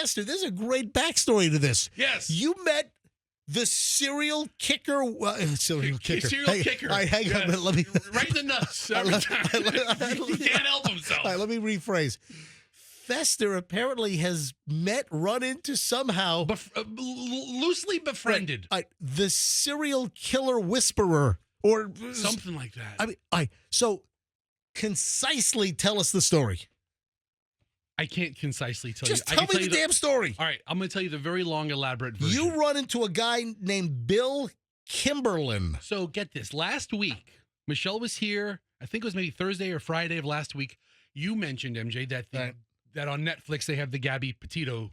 Fester, there's a great backstory to this. Yes. You met the serial kicker. Serial kicker. Serial kicker. All right, hang on. Yes. Let me. Right in the nuts every time. He can't help himself. All right, let me rephrase. Fester apparently has run into somehow. Loosely befriended. The serial killer whisperer. Or something like that. I mean, so concisely tell us the story. I can't concisely tell you. Just tell me the damn story. All right, I'm going to tell you the very long, elaborate version. You run into a guy named Bill Kimberlin. So get this. Last week, Michelle was here. I think it was maybe Thursday or Friday of last week. You mentioned, MJ, that that on Netflix they have the Gabby Petito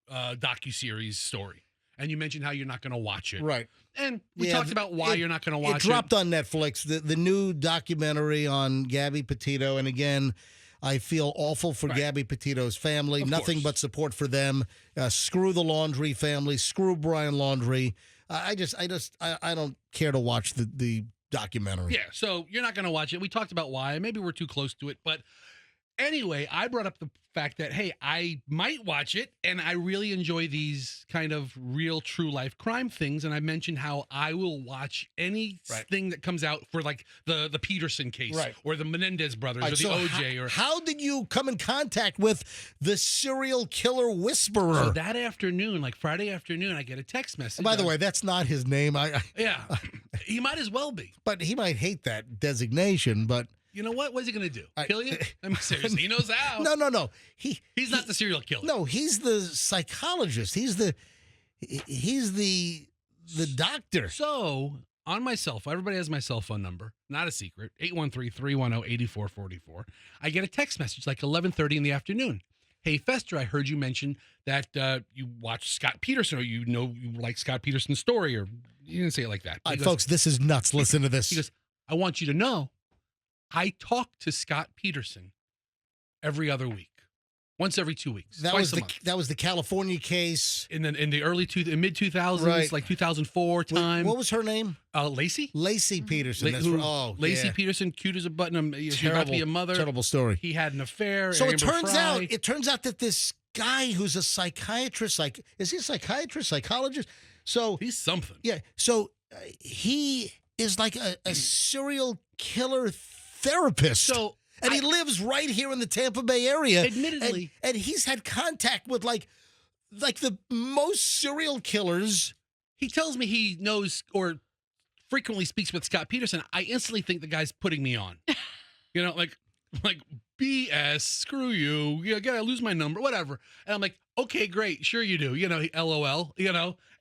docuseries story. And you mentioned how you're not going to watch it. Right. And we talked about why you're not going to watch it. It dropped on Netflix, the new documentary on Gabby Petito. And again, I feel awful for Gabby Petito's family. Nothing but support for them. Screw the Laundrie family. Screw Brian Laundrie. I don't care to watch the documentary. Yeah, so you're not going to watch it. We talked about why. Maybe we're too close to it. But anyway, I brought up the fact that, hey, I might watch it, and I really enjoy these kind of real, true life crime things. And I mentioned how I will watch anything that comes out for like the Peterson case or the Menendez brothers or the OJ. How did you come in contact with the serial killer whisperer? So that afternoon, like Friday afternoon, I get a text message. By the way, that's not his name. Yeah, he might as well be. But he might hate that designation, but... You know what? What's he going to do? Kill you? I mean, seriously, he knows how. No. He's not the serial killer. No, he's the psychologist. He's the doctor. So, on my cell phone, everybody has my cell phone number. Not a secret. 813-310-8444. I get a text message like 11:30 in the afternoon. Hey, Fester, I heard you mention that you watch Scott Peterson, or you like Scott Peterson's story, or you didn't say it like that. All right, folks, this is nuts. Listen to this. He goes, I want you to know I talk to Scott Peterson every other week, once every 2 weeks. That was the California case in the mid 2000s, like 2004 time. What was her name? Lacey. Lacey Peterson. Lacey Peterson, cute as a button. She's about to be a mother. Terrible story. He had an affair. So it turns out that this guy who's a psychiatrist, is he a psychiatrist, psychologist? So he's something. Yeah. So he is like a serial killer therapist. And he lives right here in the Tampa Bay area. Admittedly. And he's had contact with like the most serial killers. He tells me he knows or frequently speaks with Scott Peterson. I instantly think the guy's putting me on. Like BS, screw you. You gotta lose my number, whatever. And I'm like, okay, great. Sure you do. LOL,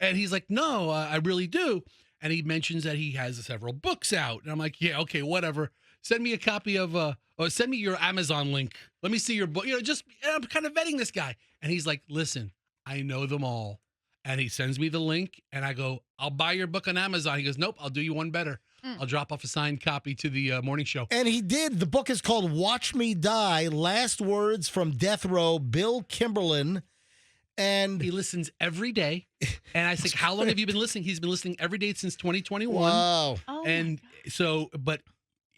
And he's like, no, I really do. And he mentions that he has several books out. And I'm like, yeah, okay, whatever. Send me a copy of, or send me your Amazon link. Let me see your book. And I'm kind of vetting this guy. And he's like, listen, I know them all. And he sends me the link. And I go, I'll buy your book on Amazon. He goes, nope, I'll do you one better. I'll drop off a signed copy to the morning show. And he did. The book is called Watch Me Die, Last Words from Death Row, Bill Kimberlin. And he listens every day. And I said, how long have you been listening? He's been listening every day since 2021. Wow. And so, but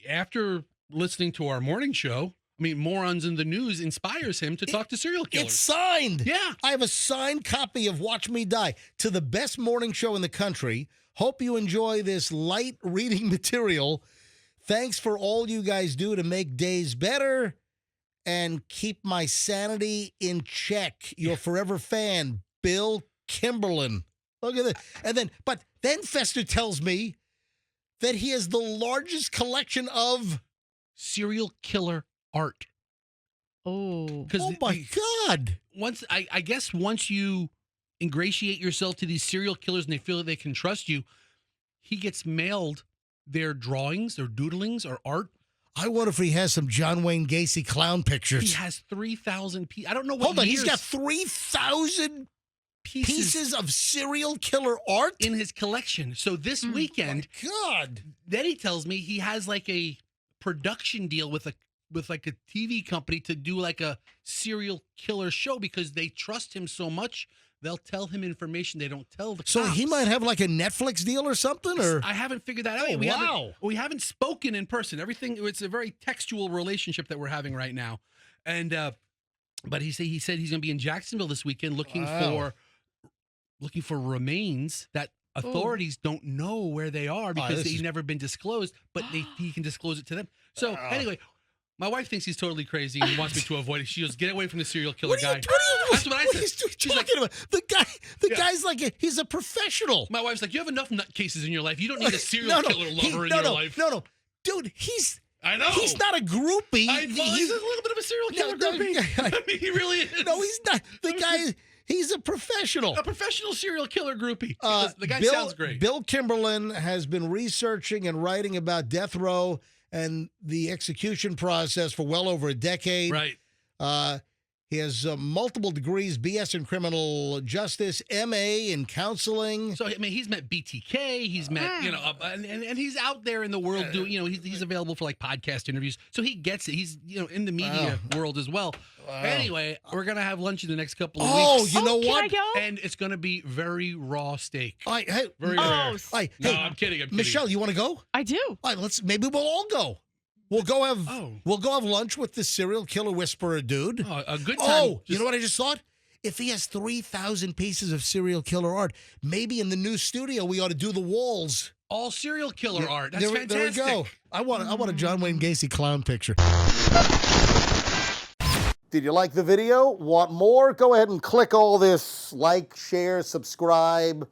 after listening to our morning show, I mean, Morons in the News inspires him to talk to serial killers. It's signed. Yeah. I have a signed copy of Watch Me Die to the best morning show in the country. Hope you enjoy this light reading material. Thanks for all you guys do to make days better and keep my sanity in check. Your forever fan, Bill Kimberlin. Look at that. And then Fester tells me that he has the largest collection of serial killer art. Oh my God. I guess once you ingratiate yourself to these serial killers and they feel that they can trust you, he gets mailed their drawings or doodlings or art. I wonder if he has some John Wayne Gacy clown pictures. He has 3,000 pieces. I don't know what Hold on, he's got 3,000 pieces of serial killer art in his collection. So this weekend, God. Then he tells me he has like a production deal with like a TV company to do like a serial killer show because they trust him so much. They'll tell him information they don't tell the cops. So he might have like a Netflix deal or something? Or I haven't figured that out. We haven't spoken in person. It's a very textual relationship that we're having right now. And But he said he's going to be in Jacksonville this weekend looking Wow. for remains that authorities don't know where they are because they've never been disclosed, but he can disclose it to them. So anyway, my wife thinks he's totally crazy and wants me to avoid it. She goes, "Get away from the serial killer guy." That's what I said. She's talking about the guy's like he's a professional. My wife's like, "You have enough nutcases in your life. You don't need a serial killer lover in your life." No, dude, I know. He's not a groupie. He's a little bit of a serial killer groupie. I mean, he really is. No, he's not. The guy, he's a professional. A professional serial killer groupie. The guy sounds great. Bill Kimberlin has been researching and writing about death row and the execution process for well over a decade. Right. He has multiple degrees, BS in criminal justice, MA in counseling. So, I mean, he's met BTK. He's met, and he's out there in the world doing, he's available for like podcast interviews. So he gets it. He's, in the media world as well. Wow. Anyway, we're going to have lunch in the next couple of weeks. Oh, you know what? Can I go? And it's going to be very raw steak. Very rare. Hey, I'm kidding. Michelle, you want to go? I do. All right, maybe we'll all go. We'll go have lunch with the serial killer whisperer dude. Oh, a good time. Oh, you know what I just thought? If he has 3,000 pieces of serial killer art, maybe in the new studio we ought to do the walls. All serial killer art. That's fantastic. There we go. I want a John Wayne Gacy clown picture. Did you like the video? Want more? Go ahead and click all this like, share, subscribe.